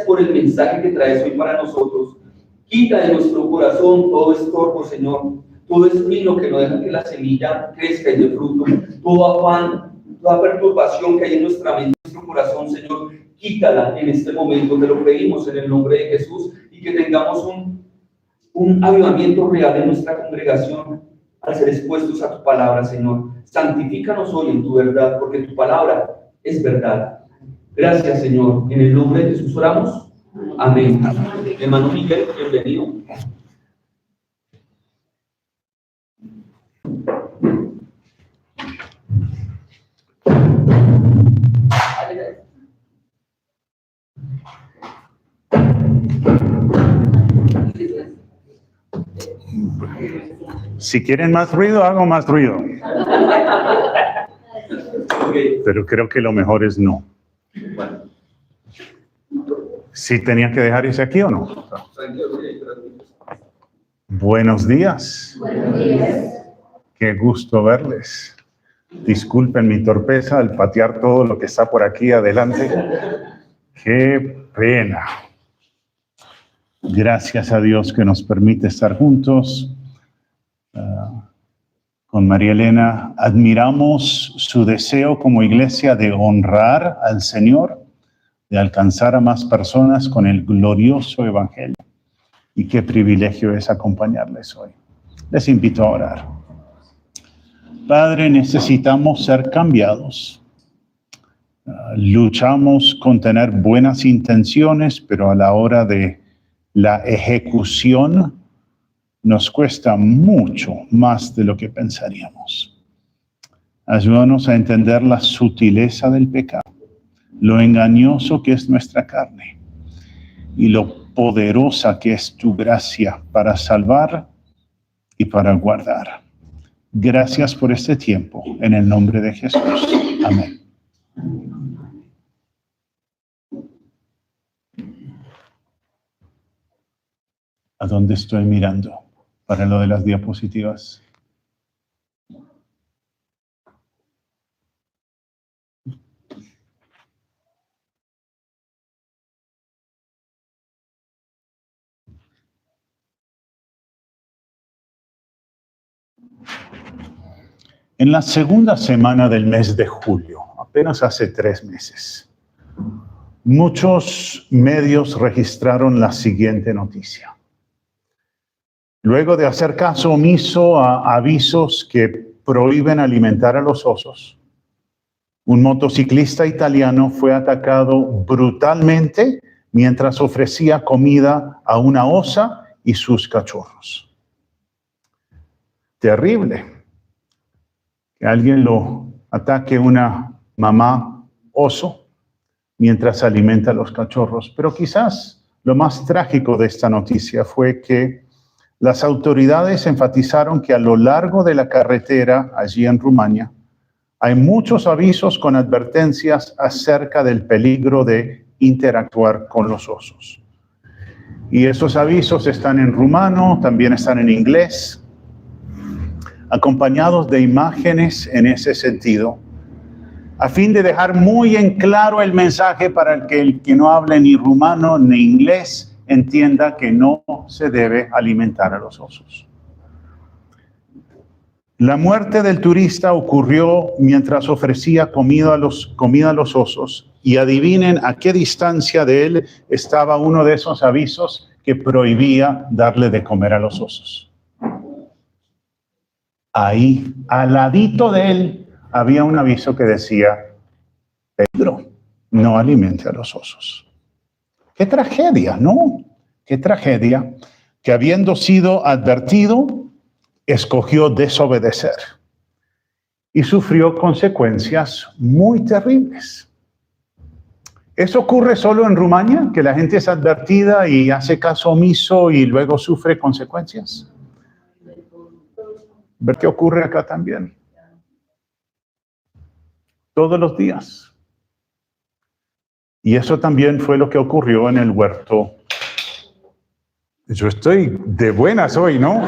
por el mensaje que traes hoy para nosotros. Quita de nuestro corazón todo estorbo, Señor, todo espino que no deja que la semilla crezca y dé fruto, todo afán, toda perturbación que hay en nuestra mente, en nuestro corazón, Señor, quítala en este momento. Te lo pedimos en el nombre de Jesús, y que tengamos un avivamiento real en nuestra congregación al ser expuestos a tu palabra, Señor. Santifícanos hoy en tu verdad, porque tu palabra es verdad. Gracias, Señor. En el nombre de Jesús oramos. Amén. Hermano Miguel, bienvenido. Si quieren más ruido, hago más ruido. Pero creo que lo mejor es no. ¿Sí tenía que dejar ese aquí o no? Buenos días. Buenos días. Qué gusto verles. Disculpen mi torpeza al patear todo lo que está por aquí adelante. Qué pena. Gracias a Dios que nos permite estar juntos. Con María Elena admiramos su deseo como iglesia de honrar al Señor, de alcanzar a más personas con el glorioso evangelio. Y qué privilegio es acompañarles hoy. Les invito a orar. Padre, necesitamos ser cambiados. Luchamos con tener buenas intenciones, pero a la hora de la ejecución nos cuesta mucho más de lo que pensaríamos. Ayúdanos a entender la sutileza del pecado, lo engañoso que es nuestra carne y lo poderosa que es tu gracia para salvar y para guardar. Gracias por este tiempo, en el nombre de Jesús. Amén. ¿A dónde estoy mirando para lo de las diapositivas? En la segunda semana del mes de julio, apenas hace 3 meses, muchos medios registraron la siguiente noticia. Luego de hacer caso omiso a avisos que prohíben alimentar a los osos, un motociclista italiano fue atacado brutalmente mientras ofrecía comida a una osa y sus cachorros. Terrible que alguien lo ataque, una mamá oso, mientras alimenta a los cachorros. Pero quizás lo más trágico de esta noticia fue que las autoridades enfatizaron que a lo largo de la carretera, allí en Rumania, hay muchos avisos con advertencias acerca del peligro de interactuar con los osos. Y esos avisos están en rumano, también están en inglés, acompañados de imágenes en ese sentido, a fin de dejar muy en claro el mensaje para que el que no hable ni rumano ni inglés entienda que no se debe alimentar a los osos. La muerte del turista ocurrió mientras ofrecía comida a los osos, y adivinen a qué distancia de él estaba uno de esos avisos que prohibía darle de comer a los osos. Ahí, al ladito de él, había un aviso que decía: peligro, no alimente a los osos. ¡Qué tragedia!, ¿no? ¡Qué tragedia! Que habiendo sido advertido, escogió desobedecer y sufrió consecuencias muy terribles. ¿Eso ocurre solo en Rumania? ¿Que la gente es advertida y hace caso omiso y luego sufre consecuencias? Ver qué ocurre acá también. Todos los días. Y eso también fue lo que ocurrió en el huerto. Yo estoy de buenas hoy, ¿no?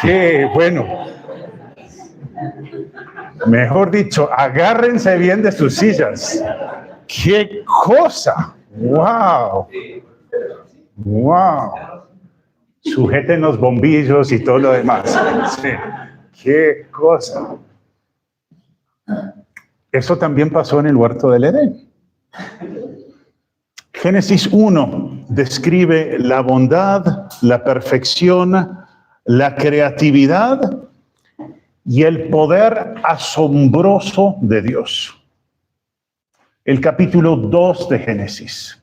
Qué bueno. Mejor dicho, agárrense bien de sus sillas. ¡Qué cosa! ¡Wow! ¡Wow! Sujeten los bombillos y todo lo demás. Sí. ¡Qué cosa! Eso también pasó en el huerto del Edén. Génesis 1 describe la bondad, la perfección, la creatividad y el poder asombroso de Dios. El capítulo 2 de Génesis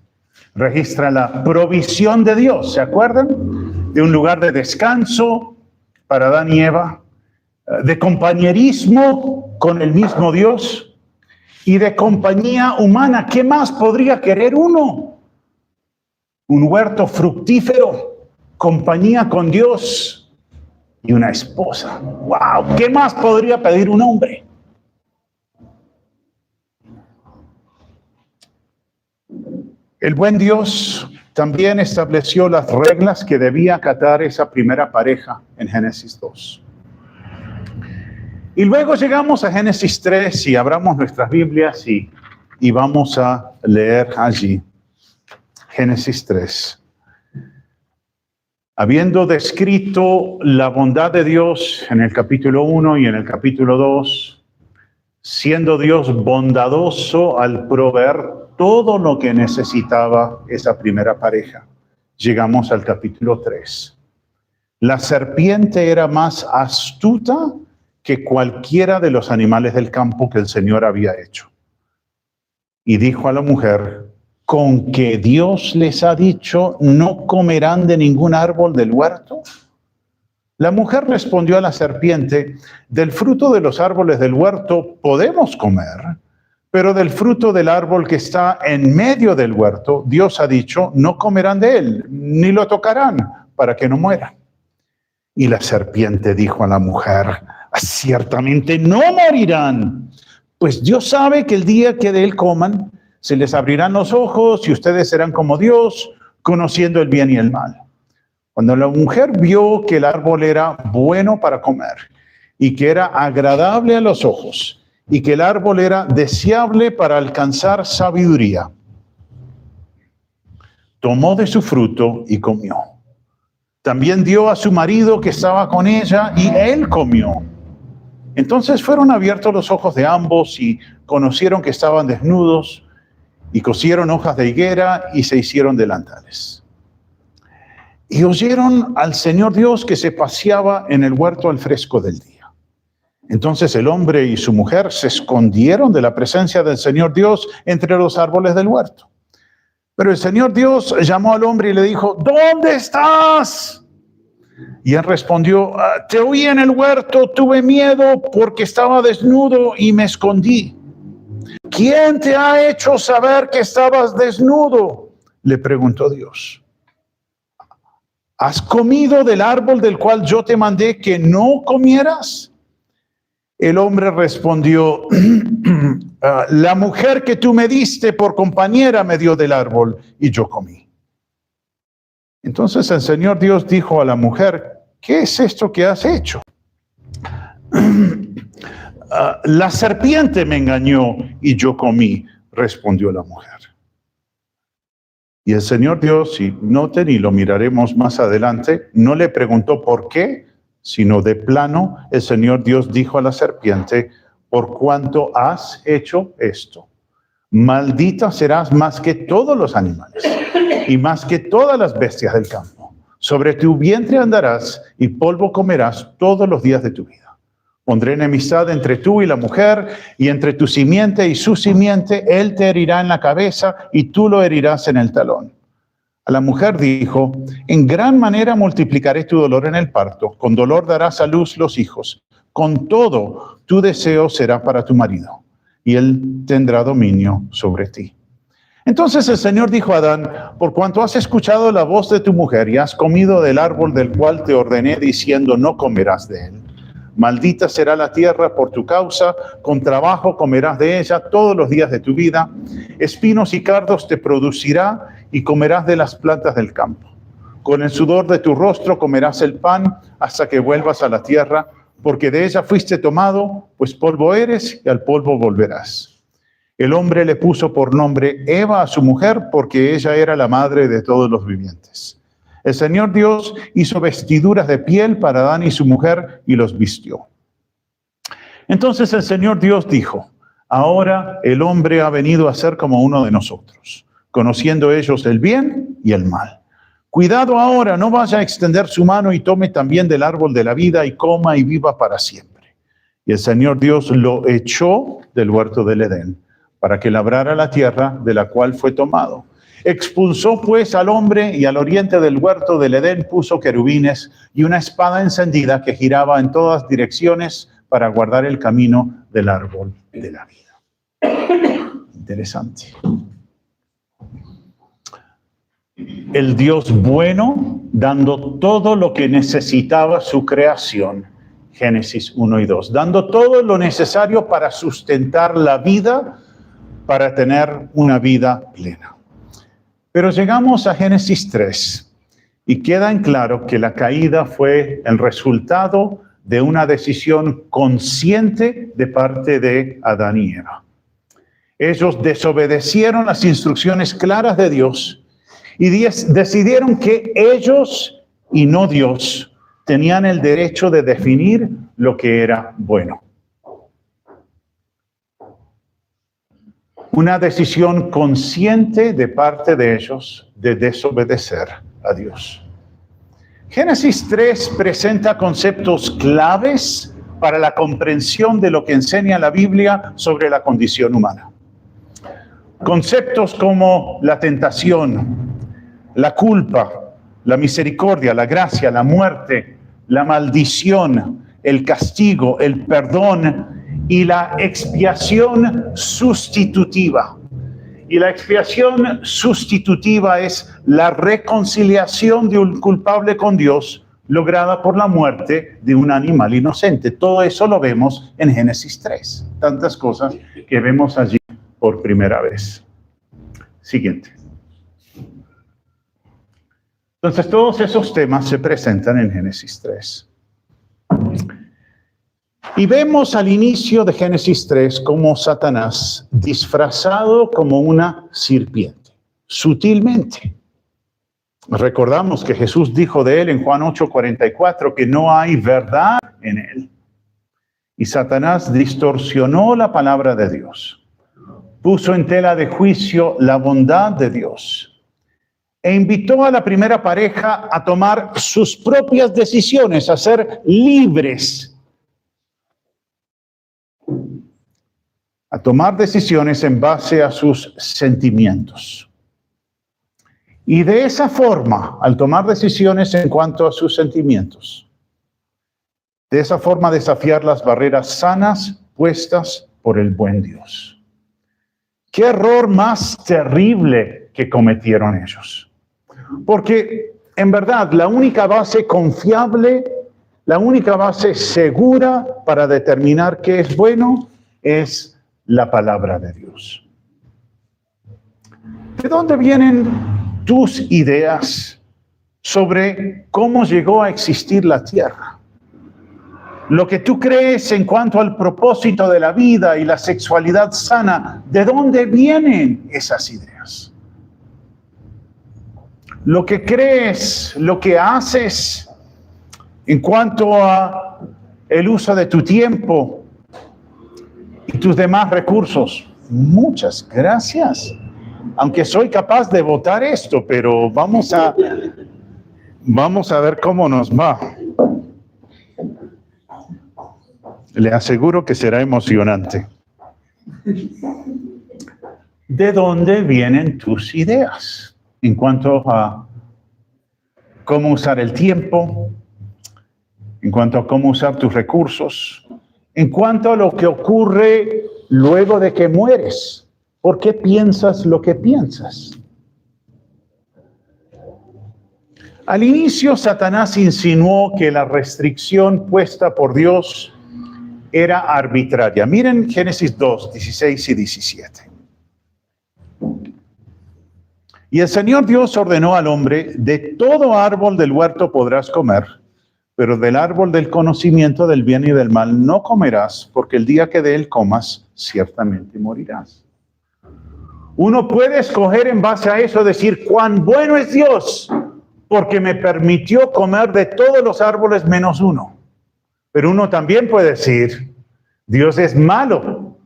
registra la provisión de Dios, ¿se acuerdan? De un lugar de descanso para Adán y Eva, de compañerismo con el mismo Dios y de compañía humana. ¿Qué más podría querer uno? Un huerto fructífero, compañía con Dios y una esposa. ¡Wow! ¿Qué más podría pedir un hombre? El buen Dios también estableció las reglas que debía acatar esa primera pareja en Génesis 2. Y luego llegamos a Génesis 3 y abramos nuestras Biblias y vamos a leer allí. Génesis 3. Habiendo descrito la bondad de Dios en el capítulo 1 y en el capítulo 2, siendo Dios bondadoso al proveer todo lo que necesitaba esa primera pareja, llegamos al capítulo 3. La serpiente era más astuta que cualquiera de los animales del campo que el Señor había hecho. Y dijo a la mujer: ¿con que Dios les ha dicho, no comerán de ningún árbol del huerto? La mujer respondió a la serpiente: del fruto de los árboles del huerto podemos comer, pero del fruto del árbol que está en medio del huerto, Dios ha dicho, no comerán de él, ni lo tocarán, para que no mueran. Y la serpiente dijo a la mujer: ciertamente no morirán, pues Dios sabe que el día que de él coman, se les abrirán los ojos y ustedes serán como Dios, conociendo el bien y el mal. Cuando la mujer vio que el árbol era bueno para comer y que era agradable a los ojos y que el árbol era deseable para alcanzar sabiduría, tomó de su fruto y comió. También dio a su marido que estaba con ella y él comió. Entonces fueron abiertos los ojos de ambos y conocieron que estaban desnudos y cosieron hojas de higuera y se hicieron delantales. Y oyeron al Señor Dios que se paseaba en el huerto al fresco del día. Entonces el hombre y su mujer se escondieron de la presencia del Señor Dios entre los árboles del huerto. Pero el Señor Dios llamó al hombre y le dijo: ¿dónde estás? Y él respondió: te oí en el huerto, tuve miedo porque estaba desnudo y me escondí. ¿Quién te ha hecho saber que estabas desnudo?, le preguntó Dios. ¿Has comido del árbol del cual yo te mandé que no comieras? El hombre respondió: la mujer que tú me diste por compañera me dio del árbol y yo comí. Entonces el Señor Dios dijo a la mujer: ¿qué es esto que has hecho? La serpiente me engañó y yo comí, respondió la mujer. Y el Señor Dios, y noten y lo miraremos más adelante, no le preguntó por qué, sino de plano el Señor Dios dijo a la serpiente: por cuanto has hecho esto, maldita serás más que todos los animales y más que todas las bestias del campo. Sobre tu vientre andarás y polvo comerás todos los días de tu vida. Pondré enemistad entre tú y la mujer, y entre tu simiente y su simiente. Él te herirá en la cabeza y tú lo herirás en el talón. A la mujer dijo: en gran manera multiplicaré tu dolor en el parto. Con dolor darás a luz los hijos. Con todo, tu deseo será para tu marido, y él tendrá dominio sobre ti. Entonces el Señor dijo a Adán: por cuanto has escuchado la voz de tu mujer y has comido del árbol del cual te ordené diciendo, no comerás de él, maldita será la tierra por tu causa, con trabajo comerás de ella todos los días de tu vida. Espinos y cardos te producirá y comerás de las plantas del campo. Con el sudor de tu rostro comerás el pan hasta que vuelvas a la tierra, porque de ella fuiste tomado, pues polvo eres y al polvo volverás. El hombre le puso por nombre Eva a su mujer porque ella era la madre de todos los vivientes. El Señor Dios hizo vestiduras de piel para Adán y su mujer y los vistió. Entonces el Señor Dios dijo: ahora el hombre ha venido a ser como uno de nosotros, conociendo ellos el bien y el mal. Cuidado ahora, no vaya a extender su mano y tome también del árbol de la vida y coma y viva para siempre. Y el Señor Dios lo echó del huerto del Edén para que labrara la tierra de la cual fue tomado. Expulsó pues al hombre y al oriente del huerto del Edén puso querubines y una espada encendida que giraba en todas direcciones para guardar el camino del árbol de la vida. Interesante. El Dios bueno dando todo lo que necesitaba su creación. Génesis 1 y 2. Dando todo lo necesario para sustentar la vida, para tener una vida plena. Pero llegamos a Génesis 3 y queda en claro que la caída fue el resultado de una decisión consciente de parte de Adán y Eva. Ellos desobedecieron las instrucciones claras de Dios y decidieron que ellos y no Dios tenían el derecho de definir lo que era bueno. Una decisión consciente de parte de ellos de desobedecer a Dios. Génesis 3 presenta conceptos claves para la comprensión de lo que enseña la Biblia sobre la condición humana. Conceptos como la tentación, la culpa, la misericordia, la gracia, la muerte, la maldición, el castigo, el perdón y la expiación sustitutiva. Y la expiación sustitutiva es la reconciliación de un culpable con Dios lograda por la muerte de un animal inocente. Todo eso lo vemos en Génesis 3. Tantas cosas que vemos allí por primera vez. Siguiente. Entonces, todos esos temas se presentan en Génesis 3. Y vemos al inicio de Génesis 3 como Satanás, disfrazado como una serpiente, sutilmente. Recordamos que Jesús dijo de él en Juan 8:44 que no hay verdad en él. Y Satanás distorsionó la palabra de Dios, puso en tela de juicio la bondad de Dios e invitó a la primera pareja a tomar sus propias decisiones, a ser libres, a tomar decisiones en base a sus sentimientos. Y de esa forma, al tomar decisiones en cuanto a sus sentimientos, de esa forma desafiar las barreras sanas puestas por el buen Dios. ¿Qué error más terrible que cometieron ellos? Porque en verdad la única base confiable, la única base segura para determinar qué es bueno es la palabra de Dios. ¿De dónde vienen tus ideas sobre cómo llegó a existir la tierra? Lo que tú crees en cuanto al propósito de la vida y la sexualidad sana, ¿de dónde vienen esas ideas? Lo que crees, lo que haces en cuanto a el uso de tu tiempo y tus demás recursos. Muchas gracias. Aunque soy capaz de votar esto, pero vamos a ver cómo nos va. Le aseguro que será emocionante. ¿De dónde vienen tus ideas en cuanto a cómo usar el tiempo, en cuanto a cómo usar tus recursos, en cuanto a lo que ocurre luego de que mueres? ¿Por qué piensas lo que piensas? Al inicio, Satanás insinuó que la restricción puesta por Dios era arbitraria. Miren Génesis 2, 16 y 17. Y el Señor Dios ordenó al hombre: de todo árbol del huerto podrás comer, pero del árbol del conocimiento del bien y del mal no comerás, porque el día que de él comas, ciertamente morirás. Uno puede escoger en base a eso, decir cuán bueno es Dios, porque me permitió comer de todos los árboles menos uno. Pero uno también puede decir, Dios es malo,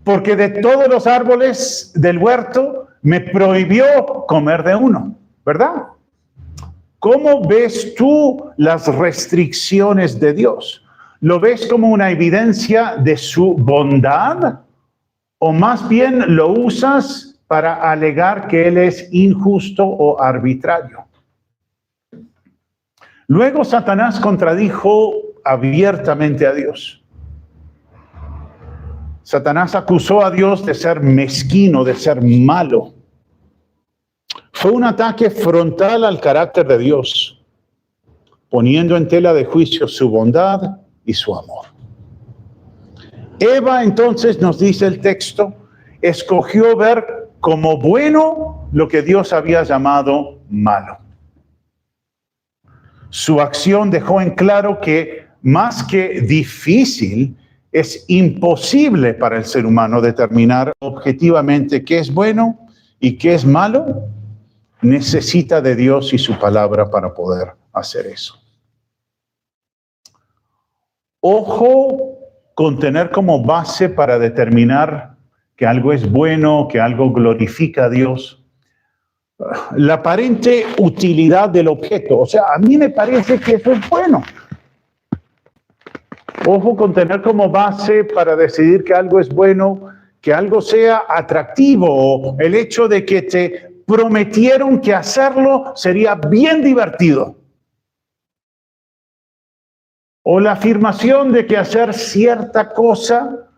porque de todos los árboles del huerto me prohibió comer de uno, ¿verdad? ¿Cómo ves tú las restricciones de Dios? ¿Lo ves como una evidencia de su bondad? ¿O más bien lo usas para alegar que Él es injusto o arbitrario? Luego Satanás contradijo abiertamente a Dios. Satanás acusó a Dios de ser mezquino, de ser malo. Fue un ataque frontal al carácter de Dios, poniendo en tela de juicio su bondad y su amor. Eva, entonces, nos dice el texto, escogió ver como bueno lo que Dios había llamado malo. Su acción dejó en claro que, más que difícil, es imposible para el ser humano determinar objetivamente qué es bueno y qué es malo. Necesita de Dios y su palabra para poder hacer eso. Ojo con tener como base para determinar que algo es bueno, que algo glorifica a Dios, la aparente utilidad del objeto. O sea, a mí me parece que eso es bueno. Ojo con tener como base para decidir que algo es bueno, que algo sea atractivo, o el hecho de que te prometieron que hacerlo sería bien divertido. O la afirmación de que hacer cierta cosa,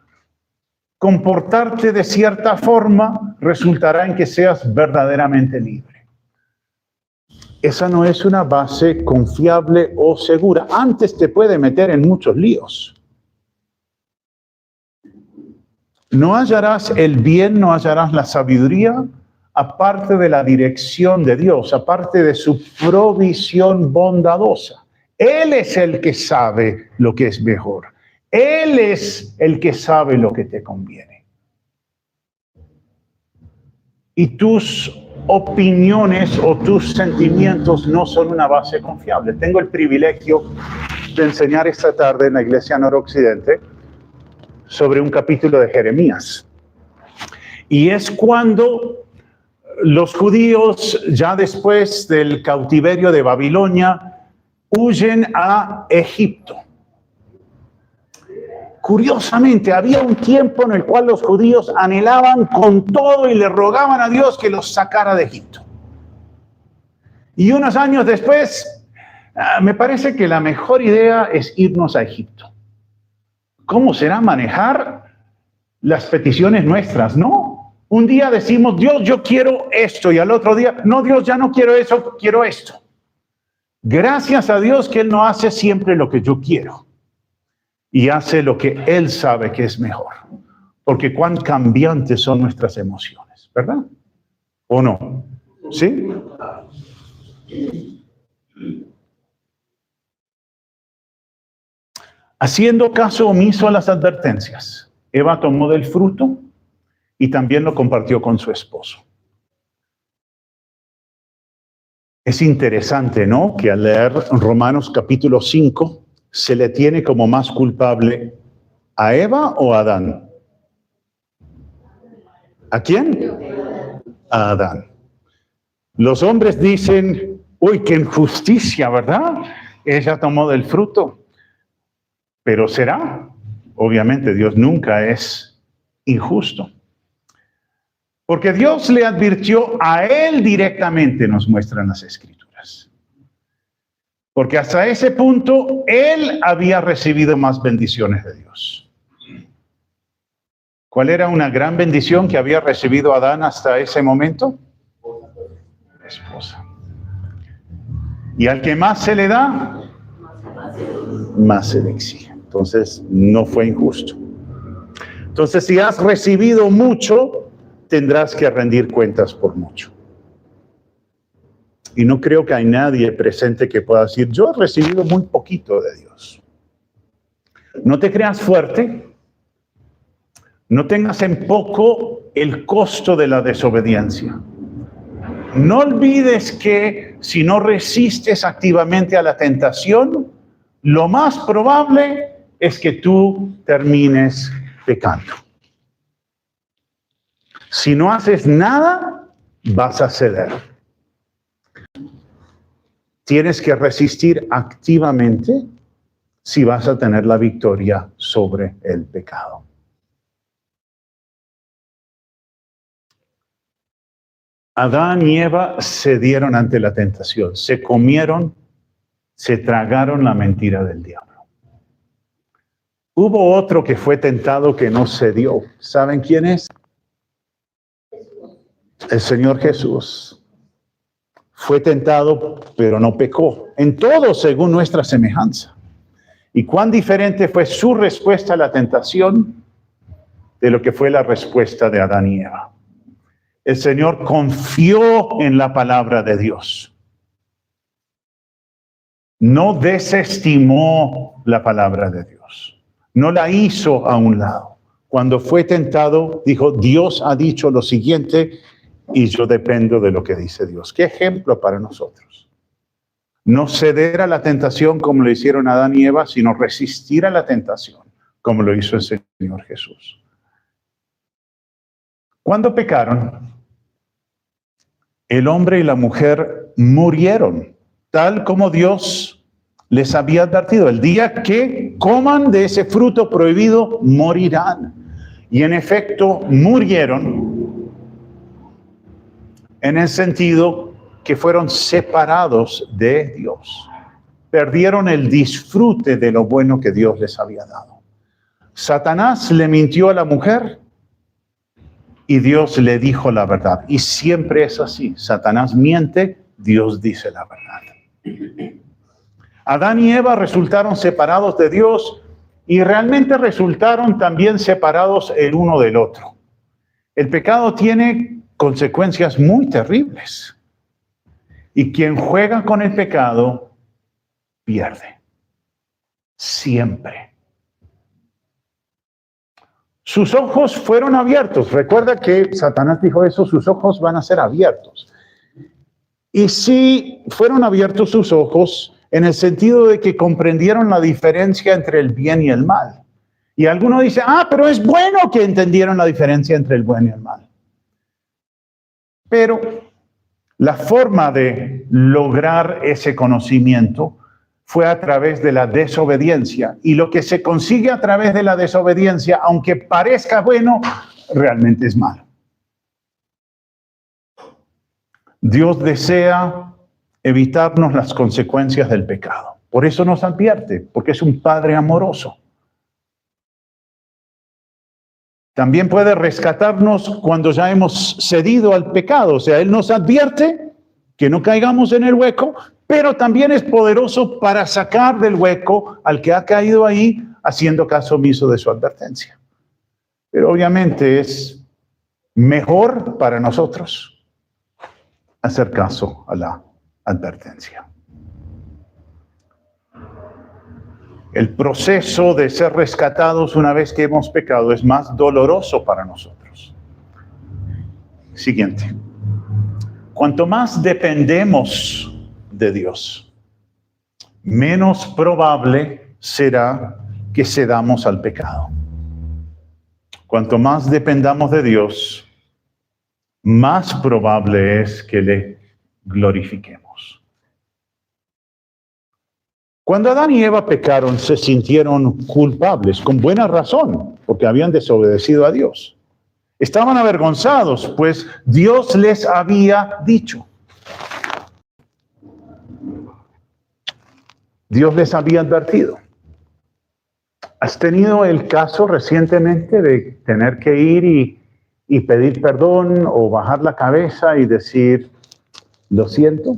comportarte de cierta forma, resultará en que seas verdaderamente libre. Esa no es una base confiable o segura. Antes te puede meter en muchos líos. No hallarás el bien, no hallarás la sabiduría, aparte de la dirección de Dios, aparte de su provisión bondadosa. Él es el que sabe lo que es mejor. Él es el que sabe lo que te conviene. Y tus opiniones o tus sentimientos no son una base confiable. Tengo el privilegio de enseñar esta tarde en la Iglesia Noroccidente sobre un capítulo de Jeremías. Y es cuando los judíos, ya después del cautiverio de Babilonia, huyen a Egipto. Curiosamente, había un tiempo en el cual los judíos anhelaban con todo y le rogaban a Dios que los sacara de Egipto. Y unos años después, me parece que la mejor idea es irnos a Egipto. ¿Cómo será manejar las peticiones nuestras, no? Un día decimos, Dios, yo quiero esto, y al otro día, no, Dios, ya no quiero eso, quiero esto. Gracias a Dios que Él no hace siempre lo que yo quiero. Y hace lo que Él sabe que es mejor. Porque cuán cambiantes son nuestras emociones, ¿verdad? ¿O no? ¿Sí? Haciendo caso omiso a las advertencias, Eva tomó del fruto y también lo compartió con su esposo. Es interesante, ¿no?, que al leer Romanos capítulo 5 se le tiene como más culpable a Eva o a Adán. ¿A quién? A Adán. Los hombres dicen, uy, qué injusticia, ¿verdad? Ella tomó del fruto. Pero ¿será? Obviamente Dios nunca es injusto. Porque Dios le advirtió a él directamente, nos muestran las Escrituras. Porque hasta ese punto él había recibido más bendiciones de Dios. ¿Cuál era una gran bendición que había recibido Adán hasta ese momento? La esposa. Y al que más se le da, más se le exige. Entonces no fue injusto. Entonces, si has recibido mucho, tendrás que rendir cuentas por mucho. Y no creo que hay nadie presente que pueda decir, yo he recibido muy poquito de Dios. No te creas fuerte, no tengas en poco el costo de la desobediencia. No olvides que si no resistes activamente a la tentación, lo más probable es que tú termines pecando. Si no haces nada, vas a ceder. Tienes que resistir activamente si vas a tener la victoria sobre el pecado. Adán y Eva cedieron ante la tentación, se comieron, se tragaron la mentira del diablo. Hubo otro que fue tentado que no cedió. ¿Saben quién es? El Señor Jesús. Fue tentado, pero no pecó. En todo según nuestra semejanza. ¿Y cuán diferente fue su respuesta a la tentación de lo que fue la respuesta de Adán y Eva? El Señor confió en la palabra de Dios. No desestimó la palabra de Dios. No la hizo a un lado. Cuando fue tentado, dijo, Dios ha dicho lo siguiente y yo dependo de lo que dice Dios. ¿Qué ejemplo para nosotros? No ceder a la tentación como lo hicieron Adán y Eva, sino resistir a la tentación como lo hizo el Señor Jesús. Cuando pecaron, el hombre y la mujer murieron, tal como Dios les había advertido. El día que coman de ese fruto prohibido, morirán. Y en efecto, murieron en el sentido que fueron separados de Dios. Perdieron el disfrute de lo bueno que Dios les había dado. Satanás le mintió a la mujer y Dios le dijo la verdad. Y siempre es así. Satanás miente, Dios dice la verdad. Adán y Eva resultaron separados de Dios y realmente resultaron también separados el uno del otro. El pecado tiene consecuencias muy terribles. Y quien juega con el pecado, pierde. Siempre. Sus ojos fueron abiertos. Recuerda que Satanás dijo eso, sus ojos van a ser abiertos. Y sí, fueron abiertos sus ojos en el sentido de que comprendieron la diferencia entre el bien y el mal. Y alguno dice, pero es bueno que entendieron la diferencia entre el bueno y el mal. Pero la forma de lograr ese conocimiento fue a través de la desobediencia. Y lo que se consigue a través de la desobediencia, aunque parezca bueno, realmente es malo. Dios desea evitarnos las consecuencias del pecado. Por eso nos advierte, porque es un Padre amoroso. También puede rescatarnos cuando ya hemos cedido al pecado. O sea, Él nos advierte que no caigamos en el hueco, pero también es poderoso para sacar del hueco al que ha caído ahí haciendo caso omiso de su advertencia. Pero obviamente es mejor para nosotros hacer caso a la advertencia. El proceso de ser rescatados una vez que hemos pecado es más doloroso para nosotros. Siguiente. Cuanto más dependemos de Dios, menos probable será que cedamos al pecado. Cuanto más dependamos de Dios, más probable es que le glorifiquemos. Cuando Adán y Eva pecaron, se sintieron culpables, con buena razón, porque habían desobedecido a Dios. Estaban avergonzados, pues Dios les había dicho. Dios les había advertido. ¿Has tenido el caso recientemente de tener que ir y pedir perdón o bajar la cabeza y decir, lo siento?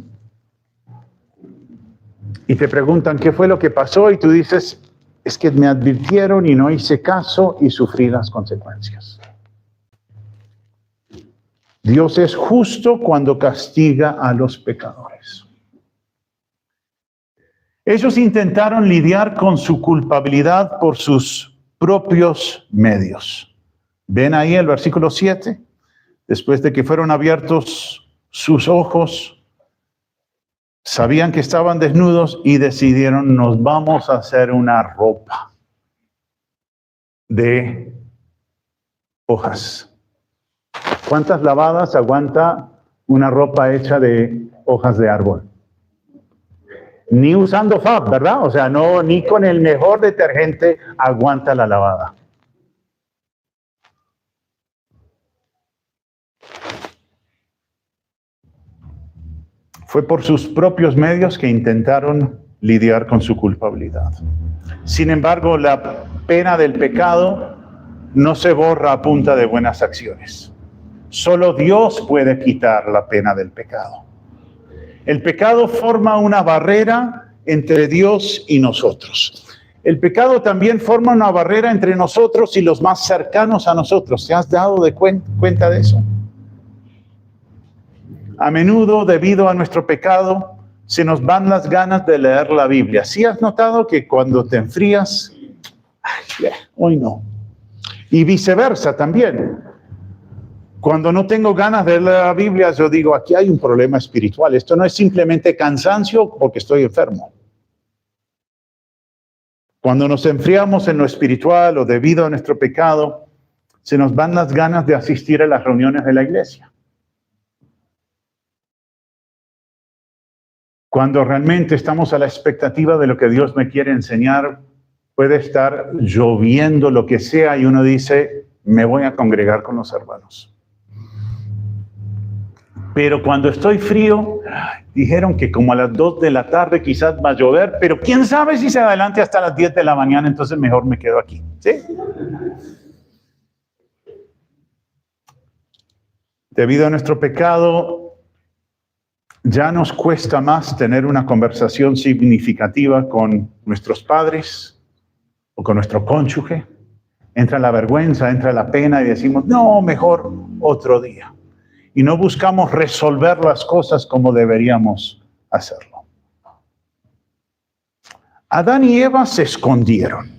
Y te preguntan qué fue lo que pasó y tú dices, es que me advirtieron y no hice caso y sufrí las consecuencias. Dios es justo cuando castiga a los pecadores. Ellos intentaron lidiar con su culpabilidad por sus propios medios. ¿Ven ahí el versículo 7? Después de que fueron abiertos sus ojos, sabían que estaban desnudos y decidieron, nos vamos a hacer una ropa de hojas. ¿Cuántas lavadas aguanta una ropa hecha de hojas de árbol? Ni usando Fab, ¿verdad? O sea, no, ni con el mejor detergente aguanta la lavada. Fue por sus propios medios que intentaron lidiar con su culpabilidad. Sin embargo, la pena del pecado no se borra a punta de buenas acciones. Solo Dios puede quitar la pena del pecado. El pecado forma una barrera entre Dios y nosotros. El pecado también forma una barrera entre nosotros y los más cercanos a nosotros. ¿Te has dado cuenta de eso? A menudo, debido a nuestro pecado, se nos van las ganas de leer la Biblia. ¿Sí has notado que cuando te enfrías, hoy no? Y viceversa también. Cuando no tengo ganas de leer la Biblia, yo digo, aquí hay un problema espiritual. Esto no es simplemente cansancio porque estoy enfermo. Cuando nos enfriamos en lo espiritual o debido a nuestro pecado, se nos van las ganas de asistir a las reuniones de la iglesia. Cuando realmente estamos a la expectativa de lo que Dios me quiere enseñar, puede estar lloviendo lo que sea y uno dice, me voy a congregar con los hermanos. Pero cuando estoy frío, dijeron que como a las 2 de la tarde quizás va a llover, pero quién sabe si se adelante hasta las 10 de la mañana, entonces mejor me quedo aquí. ¿Sí? Debido a nuestro pecado, ya nos cuesta más tener una conversación significativa con nuestros padres o con nuestro cónyuge. Entra la vergüenza, entra la pena y decimos, no, mejor otro día. Y no buscamos resolver las cosas como deberíamos hacerlo. Adán y Eva se escondieron.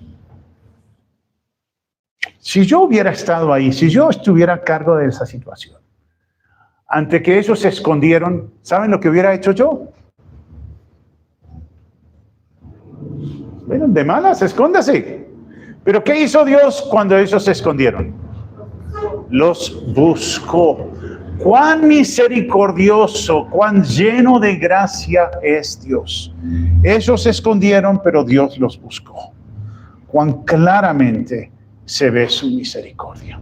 Si yo hubiera estado ahí, si yo estuviera a cargo de esa situación, ante que ellos se escondieron, ¿saben lo que hubiera hecho yo? Bueno, de malas, escóndase. Pero ¿qué hizo Dios cuando ellos se escondieron? Los buscó. Cuán misericordioso, cuán lleno de gracia es Dios. Ellos se escondieron, pero Dios los buscó. Cuán claramente se ve su misericordia.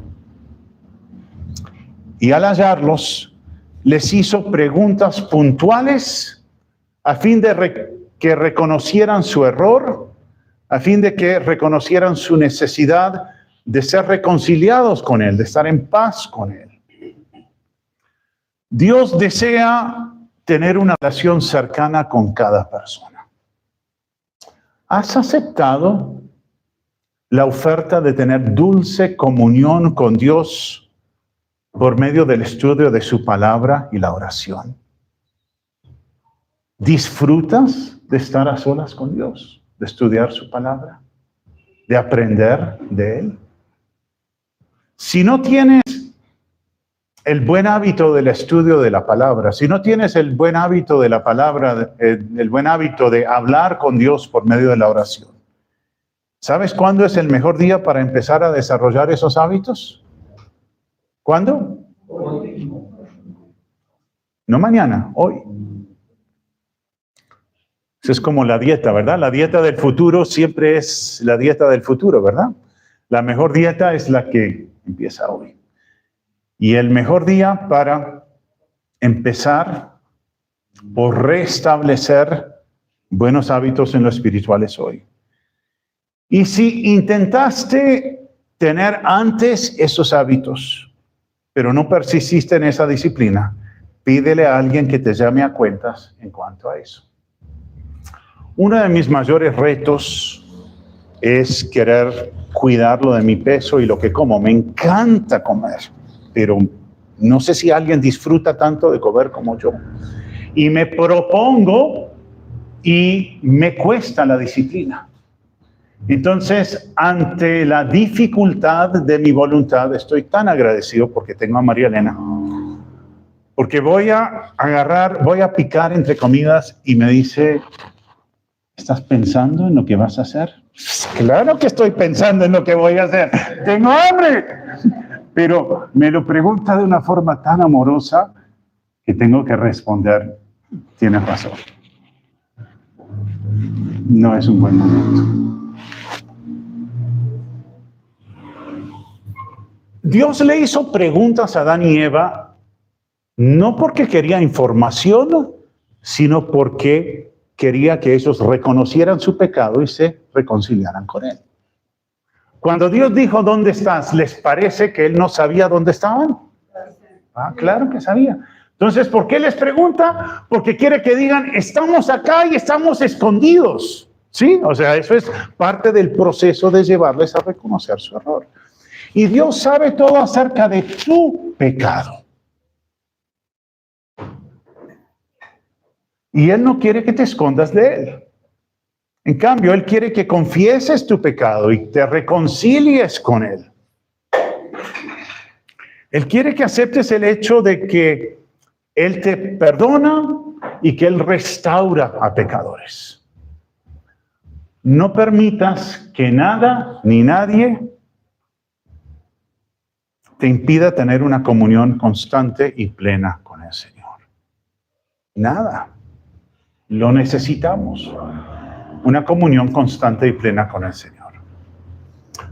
Y al hallarlos, les hizo preguntas puntuales a fin de que reconocieran su error, a fin de que reconocieran su necesidad de ser reconciliados con Él, de estar en paz con Él. Dios desea tener una relación cercana con cada persona. ¿Has aceptado la oferta de tener dulce comunión con Dios por medio del estudio de su palabra y la oración? ¿Disfrutas de estar a solas con Dios, de estudiar su palabra, de aprender de Él? Si no tienes el buen hábito del estudio de la palabra, si no tienes el buen hábito de la palabra, el buen hábito de hablar con Dios por medio de la oración, ¿sabes cuándo es el mejor día para empezar a desarrollar esos hábitos? ¿Cuándo? No mañana, hoy. Eso es como la dieta, ¿verdad? La dieta del futuro siempre es la dieta del futuro, ¿verdad? La mejor dieta es la que empieza hoy. Y el mejor día para empezar o restablecer buenos hábitos en lo espiritual es hoy. Y si intentaste tener antes esos hábitos, pero no persististe en esa disciplina, pídele a alguien que te llame a cuentas en cuanto a eso. Uno de mis mayores retos es querer cuidarlo de mi peso y lo que como. Me encanta comer, pero no sé si alguien disfruta tanto de comer como yo. Y me propongo y me cuesta la disciplina. Entonces, ante la dificultad de mi voluntad, estoy tan agradecido porque tengo a María Elena. Porque voy a picar entre comidas y me dice, ¿estás pensando en lo que vas a hacer? Claro que estoy pensando en lo que voy a hacer. ¡Tengo hambre! Pero me lo pregunta de una forma tan amorosa que tengo que responder, tienes razón. No es un buen momento. Dios le hizo preguntas a Adán y Eva, no porque quería información, sino porque quería que ellos reconocieran su pecado y se reconciliaran con él. Cuando Dios dijo, ¿dónde estás? ¿Les parece que él no sabía dónde estaban? Ah, claro que sabía. Entonces, ¿por qué les pregunta? Porque quiere que digan, estamos acá y estamos escondidos. ¿Sí? O sea, eso es parte del proceso de llevarles a reconocer su error. Y Dios sabe todo acerca de tu pecado. Y Él no quiere que te escondas de Él. En cambio, Él quiere que confieses tu pecado y te reconcilies con Él. Él quiere que aceptes el hecho de que Él te perdona y que Él restaura a pecadores. No permitas que nada ni nadie te impida tener una comunión constante y plena con el Señor. Nada. Lo necesitamos. Una comunión constante y plena con el Señor.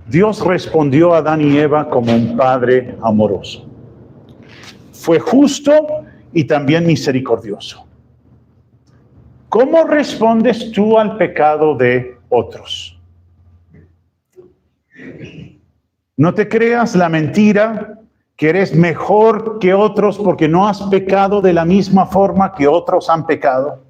Dios respondió a Adán y Eva como un padre amoroso. Fue justo y también misericordioso. ¿Cómo respondes tú al pecado de otros? No te creas la mentira que eres mejor que otros porque no has pecado de la misma forma que otros han pecado.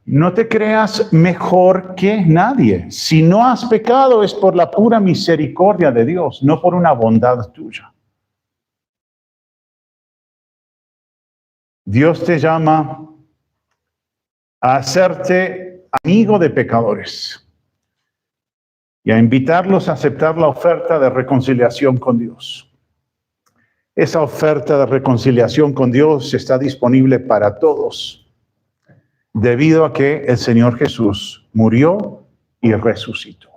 No te creas mejor que nadie. Si no has pecado es por la pura misericordia de Dios, no por una bondad tuya. Dios te llama a hacerte amigo de pecadores y a invitarlos a aceptar la oferta de reconciliación con Dios. Esa oferta de reconciliación con Dios está disponible para todos, debido a que el Señor Jesús murió y resucitó.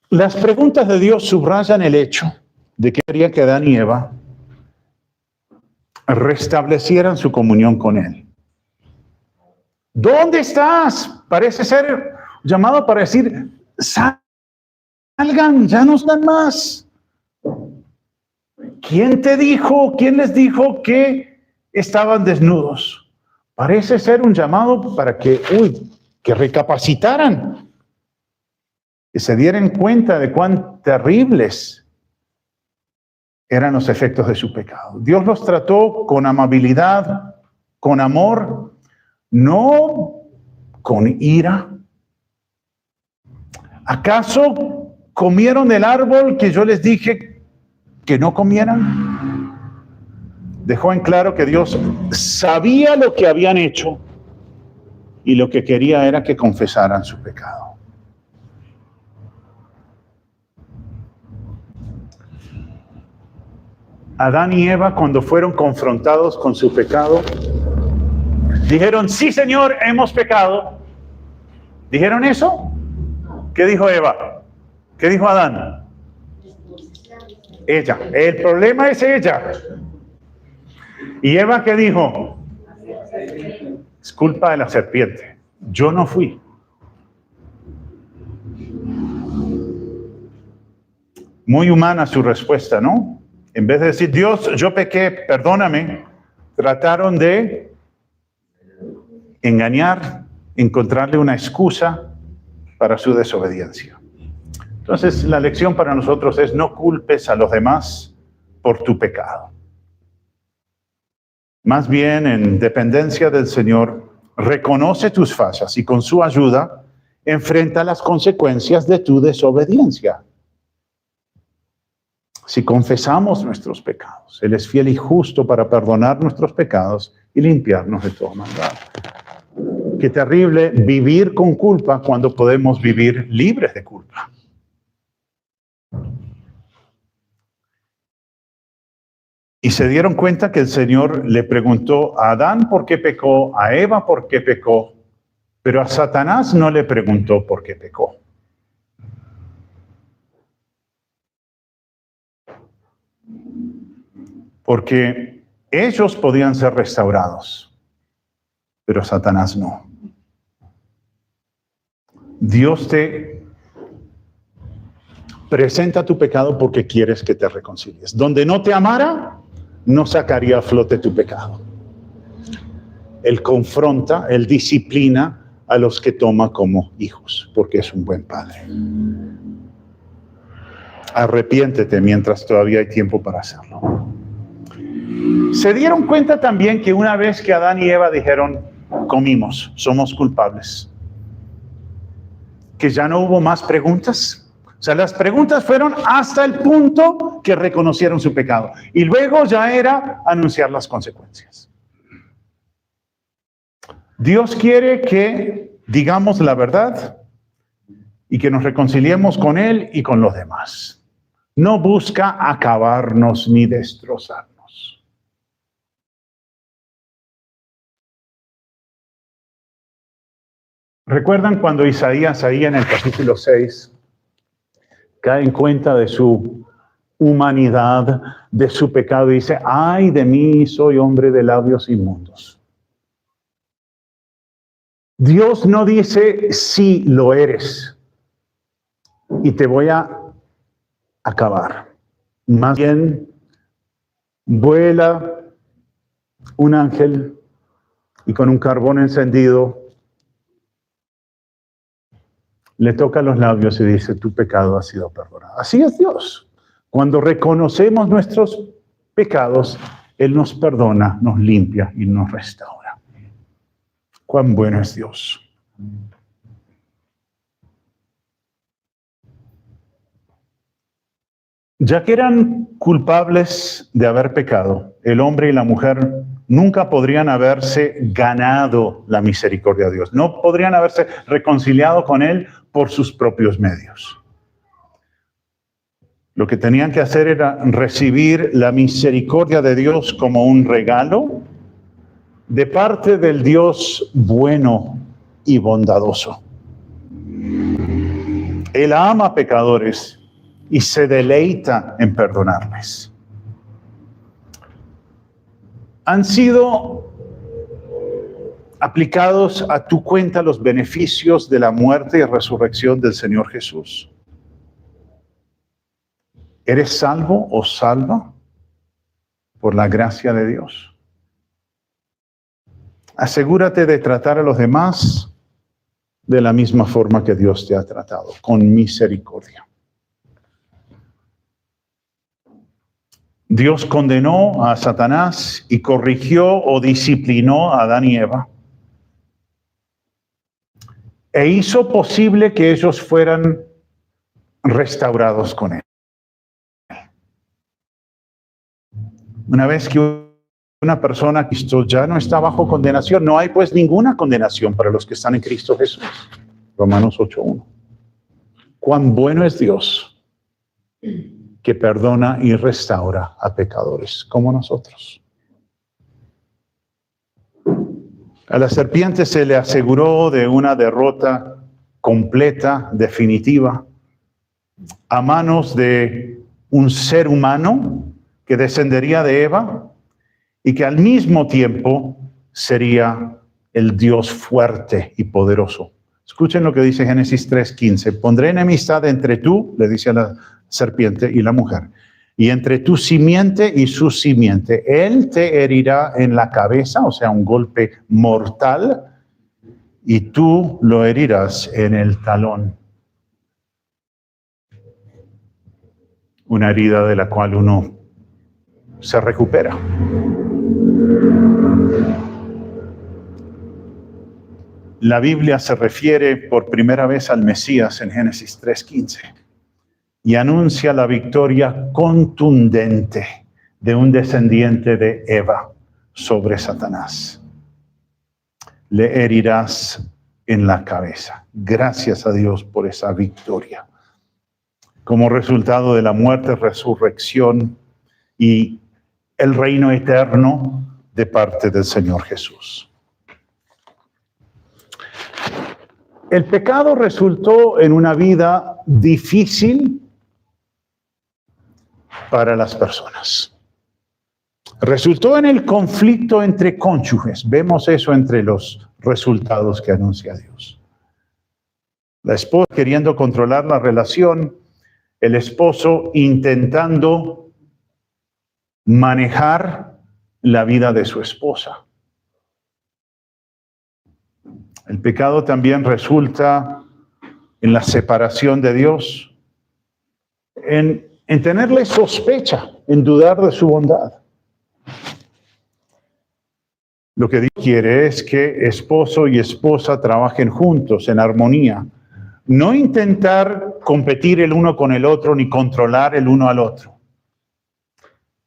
Las preguntas de Dios subrayan el hecho de que quería que Adán y Eva restablecieran su comunión con Él. ¿Dónde estás? Parece ser llamado para decir, salgan, ya no están más. ¿Quién te dijo, quién les dijo que estaban desnudos? Parece ser un llamado para que recapacitaran, que se dieran cuenta de cuán terribles eran los efectos de su pecado. Dios los trató con amabilidad, con amor, no con ira. ¿Acaso comieron del árbol que yo les dije que no comieran? Dejó en claro que Dios sabía lo que habían hecho y lo que quería era que confesaran su pecado. Adán y Eva, cuando fueron confrontados con su pecado, dijeron, sí, Señor, hemos pecado. ¿Dijeron eso? ¿Qué dijo Eva? ¿Qué dijo Adán? Ella. El problema es ella. ¿Y Eva qué dijo? Es culpa de la serpiente. Yo no fui. Muy humana su respuesta, ¿no? En vez de decir, Dios, yo pequé, perdóname, trataron de engañar, encontrarle una excusa para su desobediencia. Entonces, la lección para nosotros es no culpes a los demás por tu pecado. Más bien, en dependencia del Señor, reconoce tus fallas y con su ayuda, enfrenta las consecuencias de tu desobediencia. Si confesamos nuestros pecados, Él es fiel y justo para perdonar nuestros pecados y limpiarnos de toda maldad. Qué terrible vivir con culpa cuando podemos vivir libres de culpa. Y se dieron cuenta que el Señor le preguntó a Adán por qué pecó, a Eva por qué pecó, pero a Satanás no le preguntó por qué pecó. Porque ellos podían ser restaurados, pero Satanás no. Dios te presenta tu pecado porque quieres que te reconcilies. Donde no te amara, no sacaría a flote tu pecado. Él confronta, Él disciplina a los que toma como hijos, porque es un buen padre. Arrepiéntete mientras todavía hay tiempo para hacerlo. Se dieron cuenta también que una vez que Adán y Eva dijeron, comimos, somos culpables, que ya no hubo más preguntas. O sea, las preguntas fueron hasta el punto que reconocieron su pecado. Y luego ya era anunciar las consecuencias. Dios quiere que digamos la verdad y que nos reconciliemos con Él y con los demás. No busca acabarnos ni destrozarnos. ¿Recuerdan cuando Isaías ahí en el capítulo 6 cae en cuenta de su humanidad, de su pecado y dice, ay de mí, soy hombre de labios inmundos? Dios no dice, sí lo eres y te voy a acabar. Más bien, vuela un ángel y con un carbón encendido le toca los labios y dice, tu pecado ha sido perdonado. Así es Dios. Cuando reconocemos nuestros pecados, Él nos perdona, nos limpia y nos restaura. Cuán bueno es Dios. Ya que eran culpables de haber pecado, el hombre y la mujer nunca podrían haberse ganado la misericordia de Dios. No podrían haberse reconciliado con Él por sus propios medios. Lo que tenían que hacer era recibir la misericordia de Dios como un regalo de parte del Dios bueno y bondadoso. Él ama a pecadores y se deleita en perdonarles. Han sido aplicados a tu cuenta los beneficios de la muerte y resurrección del Señor Jesús. ¿Eres salvo o salva por la gracia de Dios? Asegúrate de tratar a los demás de la misma forma que Dios te ha tratado, con misericordia. Dios condenó a Satanás y corrigió o disciplinó a Adán y Eva. E hizo posible que ellos fueran restaurados con Él. Una vez que una persona Cristo ya no está bajo condenación, no hay pues ninguna condenación para los que están en Cristo Jesús. Romanos 8:1. Cuán bueno es Dios que perdona y restaura a pecadores como nosotros. A la serpiente se le aseguró de una derrota completa, definitiva, a manos de un ser humano que descendería de Eva y que al mismo tiempo sería el Dios fuerte y poderoso. Escuchen lo que dice Génesis 3:15. Pondré enemistad entre tú, le dice a la serpiente, y la mujer, y entre tu simiente y su simiente. Él te herirá en la cabeza, o sea, un golpe mortal, y tú lo herirás en el talón. Una herida de la cual uno se recupera. La Biblia se refiere por primera vez al Mesías en Génesis 3:15 y anuncia la victoria contundente de un descendiente de Eva sobre Satanás. Le herirás en la cabeza. Gracias a Dios por esa victoria. Como resultado de la muerte, resurrección y el reino eterno de parte del Señor Jesús. El pecado resultó en una vida difícil para las personas. Resultó en el conflicto entre cónyuges. Vemos eso entre los resultados que anuncia Dios. La esposa queriendo controlar la relación, el esposo intentando manejar la vida de su esposa. El pecado también resulta en la separación de Dios, en tenerle sospecha, en dudar de su bondad. Lo que Dios quiere es que esposo y esposa trabajen juntos en armonía. No intentar competir el uno con el otro ni controlar el uno al otro.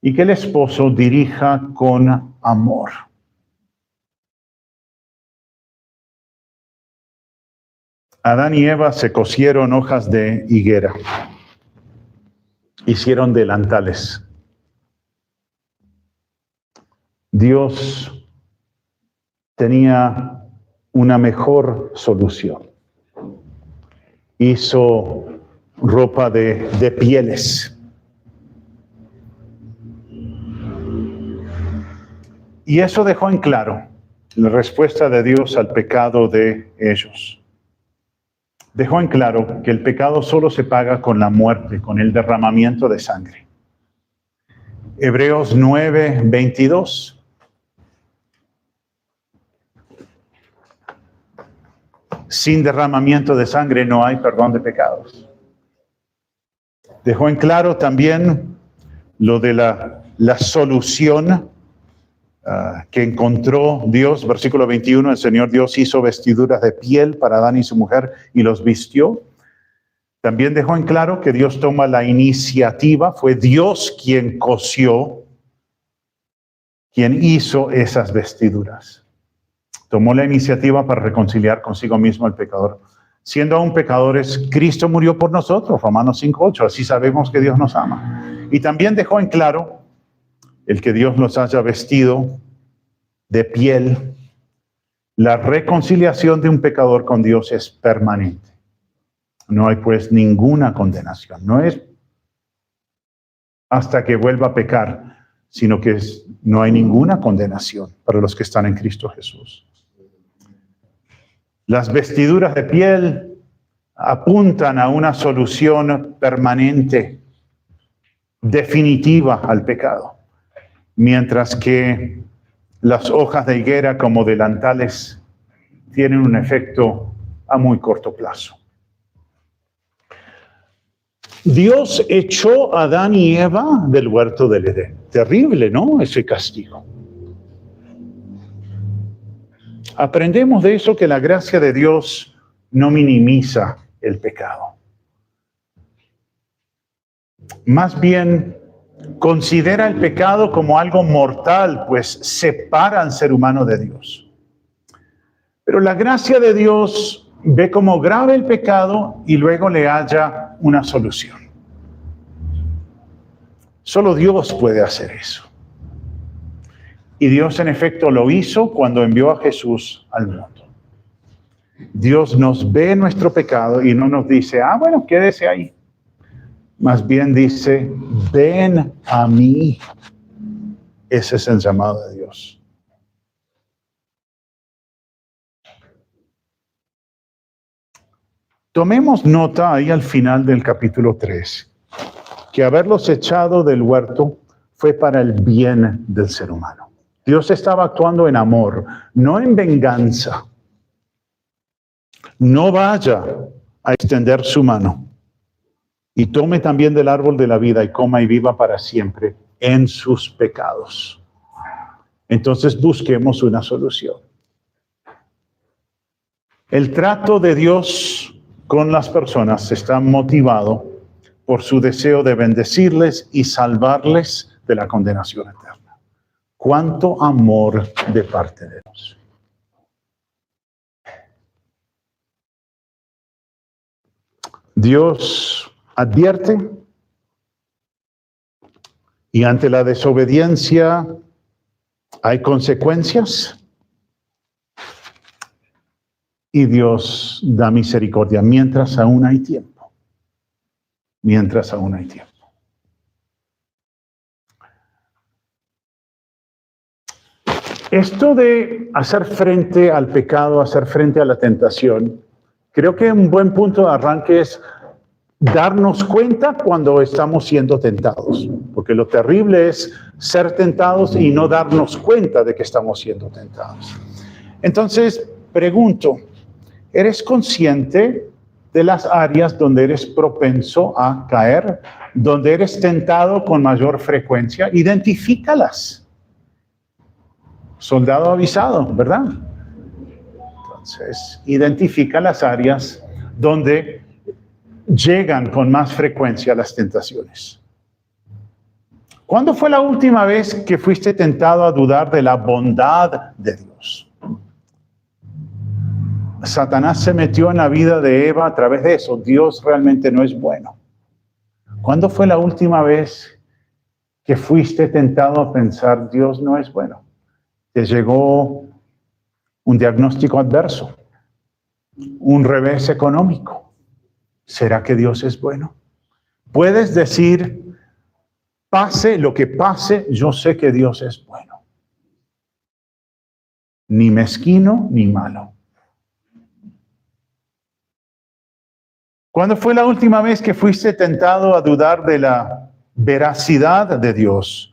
Y que el esposo dirija con amor. Adán y Eva se cosieron hojas de higuera. Hicieron delantales. Dios tenía una mejor solución. Hizo ropa de pieles. Y eso dejó en claro la respuesta de Dios al pecado de ellos. Dejó en claro que el pecado solo se paga con la muerte, con el derramamiento de sangre. Hebreos 9:22. Sin derramamiento de sangre no hay perdón de pecados. Dejó en claro también lo de la solución que encontró Dios. Versículo 21, el Señor Dios hizo vestiduras de piel para Adán y su mujer y los vistió. También dejó en claro que Dios toma la iniciativa. Fue Dios quien cosió, quien hizo esas vestiduras. Tomó la iniciativa para reconciliar consigo mismo al pecador. Siendo aún pecadores, Cristo murió por nosotros, Romanos 5:8. Así sabemos que Dios nos ama. Y también dejó en claro el que Dios nos haya vestido de piel. La reconciliación de un pecador con Dios es permanente. No hay pues ninguna condenación. No es hasta que vuelva a pecar, sino que no hay ninguna condenación para los que están en Cristo Jesús. Las vestiduras de piel apuntan a una solución permanente, definitiva al pecado, mientras que las hojas de higuera como delantales tienen un efecto a muy corto plazo. Dios echó a Adán y Eva del huerto del Edén. Terrible, ¿no? Ese castigo. Aprendemos de eso que la gracia de Dios no minimiza el pecado. Más bien, considera el pecado como algo mortal, pues separa al ser humano de Dios. Pero la gracia de Dios ve como grave el pecado y luego le halla una solución. Solo Dios puede hacer eso. Y Dios en efecto lo hizo cuando envió a Jesús al mundo. Dios nos ve nuestro pecado y no nos dice, bueno, quédese ahí. Más bien dice, ven a mí. Ese es el llamado de Dios. Tomemos nota ahí al final del capítulo 3, que haberlos echado del huerto fue para el bien del ser humano. Dios estaba actuando en amor, no en venganza. No vaya a extender su mano y tome también del árbol de la vida y coma y viva para siempre en sus pecados. Entonces busquemos una solución. El trato de Dios con las personas está motivado por su deseo de bendecirles y salvarles de la condenación eterna. cuánto amor de parte de Dios. Dios advierte y ante la desobediencia hay consecuencias y Dios da misericordia mientras aún hay tiempo. Mientras aún hay tiempo. Esto de hacer frente al pecado, hacer frente a la tentación, creo que un buen punto de arranque es darnos cuenta cuando estamos siendo tentados. Porque lo terrible es ser tentados y no darnos cuenta de que estamos siendo tentados. Entonces, pregunto, ¿eres consciente de las áreas donde eres propenso a caer, donde eres tentado con mayor frecuencia? Identifícalas. Soldado avisado, ¿verdad? Entonces, identifica las áreas donde llegan con más frecuencia las tentaciones. ¿Cuándo fue la última vez que fuiste tentado a dudar de la bondad de Dios? Satanás se metió en la vida de Eva a través de eso. Dios realmente no es bueno. ¿Cuándo fue la última vez que fuiste tentado a pensar, Dios no es bueno? Te llegó un diagnóstico adverso, un revés económico. ¿Será que Dios es bueno? Puedes decir, pase lo que pase, yo sé que Dios es bueno. Ni mezquino ni malo. ¿Cuándo fue la última vez que fuiste tentado a dudar de la veracidad de Dios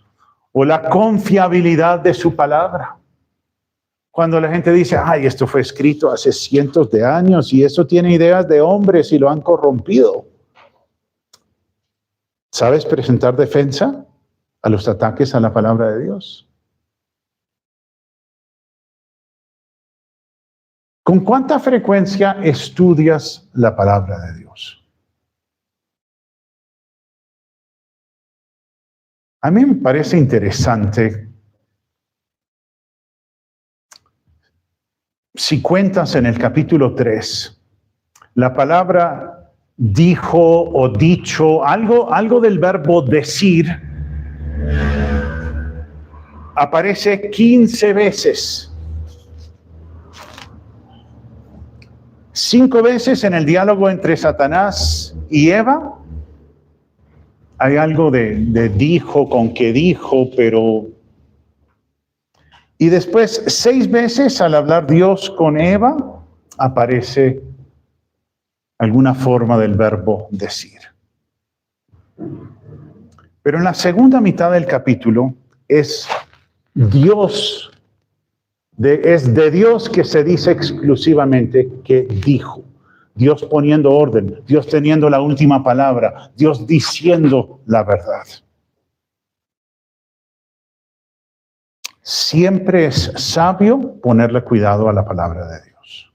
o la confiabilidad de su palabra? Cuando la gente dice, ay, esto fue escrito hace cientos de años y eso tiene ideas de hombres y lo han corrompido. ¿Sabes presentar defensa a los ataques a la palabra de Dios? ¿Con cuánta frecuencia estudias la palabra de Dios? A mí me parece interesante. Si cuentas en el capítulo 3, la palabra dijo o dicho, algo del verbo decir, aparece 15 veces. 5 veces en el diálogo entre Satanás y Eva. Hay algo de dijo, con que dijo, pero... Y después 6 veces al hablar Dios con Eva, aparece alguna forma del verbo decir. Pero en la segunda mitad del capítulo es Dios, es de Dios que se dice exclusivamente que dijo. Dios poniendo orden, Dios teniendo la última palabra, Dios diciendo la verdad. Siempre es sabio ponerle cuidado a la palabra de Dios.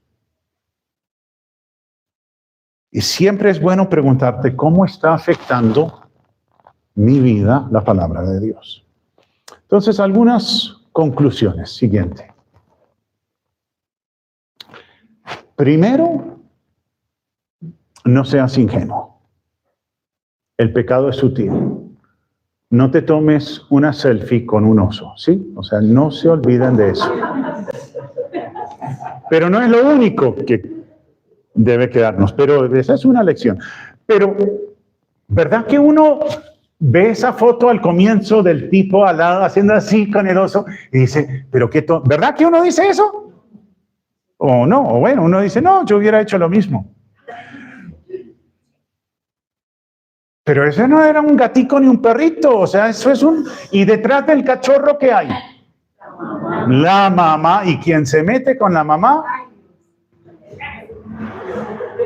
Y siempre es bueno preguntarte cómo está afectando mi vida la palabra de Dios. Entonces, algunas conclusiones. Siguiente. Primero, no seas ingenuo. El pecado es sutil. No te tomes una selfie con un oso, ¿sí? O sea, no se olviden de eso. Pero no es lo único que debe quedarnos, pero esa es una lección. Pero, ¿verdad que uno ve esa foto al comienzo del tipo al lado haciendo así con el oso y dice, pero qué ¿verdad que uno dice eso? O no, o bueno, uno dice, no, yo hubiera hecho lo mismo. Pero ese no era un gatico ni un perrito, o sea, eso es y detrás del cachorro, ¿qué hay? La mamá, y quien se mete con la mamá.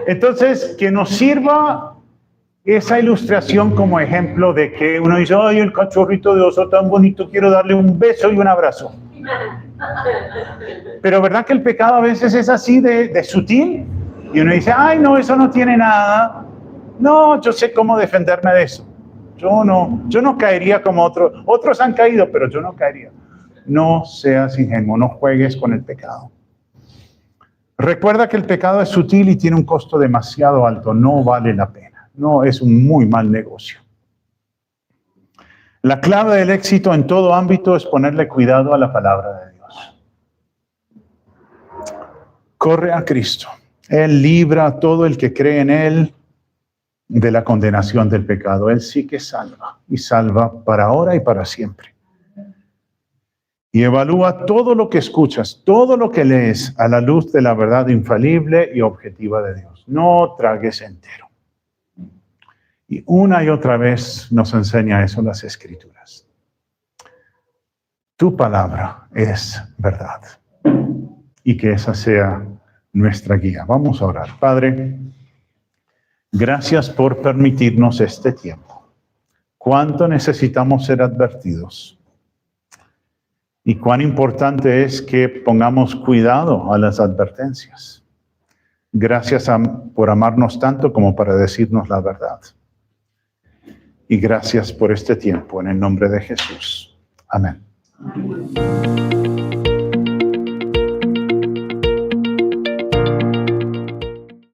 Entonces, que nos sirva esa ilustración como ejemplo de que uno dice, ay, el cachorrito de oso tan bonito, quiero darle un beso y un abrazo. Pero ¿verdad que el pecado a veces es así de sutil? Y uno dice, ay, no, eso no tiene nada. No, yo sé cómo defenderme de eso. Yo no caería como otros. Otros han caído, pero yo no caería. No seas ingenuo, no juegues con el pecado. Recuerda que el pecado es sutil y tiene un costo demasiado alto. No vale la pena. No, es un muy mal negocio. La clave del éxito en todo ámbito es ponerle cuidado a la palabra de Dios. Corre a Cristo. Él libra a todo el que cree en Él de la condenación del pecado. Él sí que salva, y salva para ahora y para siempre. Y evalúa todo lo que escuchas, todo lo que lees a la luz de la verdad infalible y objetiva de Dios. No tragues entero. Y una y otra vez nos enseña eso las Escrituras. Tu palabra es verdad. Y que esa sea nuestra guía. Vamos a orar. Padre, gracias por permitirnos este tiempo. Cuánto necesitamos ser advertidos. Y cuán importante es que pongamos cuidado a las advertencias. Gracias por amarnos tanto como para decirnos la verdad. Y gracias por este tiempo, en el nombre de Jesús. Amén.